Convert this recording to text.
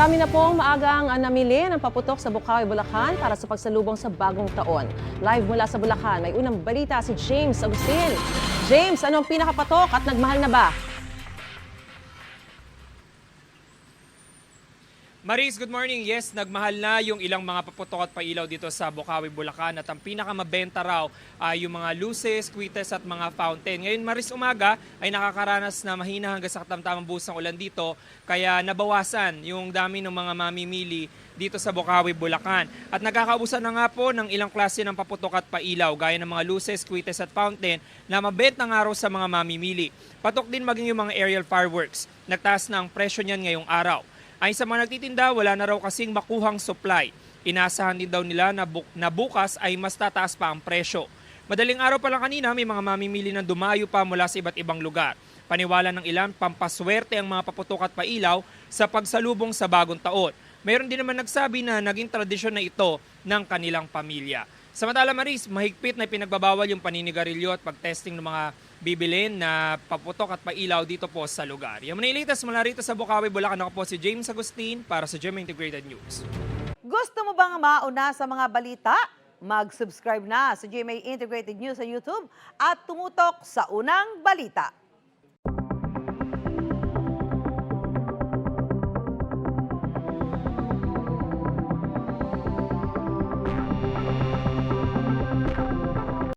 Marami na pong maagang namili ng paputok sa Bukawi, Bulacan para sa pagsalubong sa bagong taon. Live mula sa Bulacan, may unang balita si James Agustin. James, anong pinakapatok at nagmahal na ba? Maris, good morning. Yes, nagmahal na yung ilang mga paputok at pailaw dito sa Bukawi, Bulacan at ang pinakamabenta raw ay yung mga luces, kwites at mga fountain. Ngayon, Maris, umaga ay nakakaranas na mahina hanggang sa katamtamang buhos ng ulan dito kaya nabawasan yung dami ng mga mamimili dito sa Bukawi, Bulacan. At nagkakaubusan na nga po ng ilang klase ng paputok at pailaw gaya ng mga luces, kwites at fountain na mabenta nga raw sa mga mamimili. Patok din maging yung mga aerial fireworks. Nagtaas na ang presyo niyan ngayong araw. Ayon sa mga nagtitinda, wala na raw kasing makuhang supply. Inasahan din daw nila na bukas ay mas tataas pa ang presyo. Madaling araw pa lang kanina, may mga mamimili na dumayo pa mula sa iba't ibang lugar. Paniwala ng ilan, pampaswerte ang mga paputok at pailaw sa pagsalubong sa bagong taon. Mayroon din naman nagsabi na naging tradisyon na ito ng kanilang pamilya. Samantala, Maris, mahigpit na pinagbabawal yung paninigarilyo at pag-testing ng mga bibilin na paputok at pailaw dito po sa lugar. Yung manilitas mula rito sa Bukawi, Bulacan, ako po si James Agustin para sa GMA Integrated News. Gusto mo bang mauna sa mga balita? Mag-subscribe na sa GMA Integrated News sa YouTube at tumutok sa unang balita.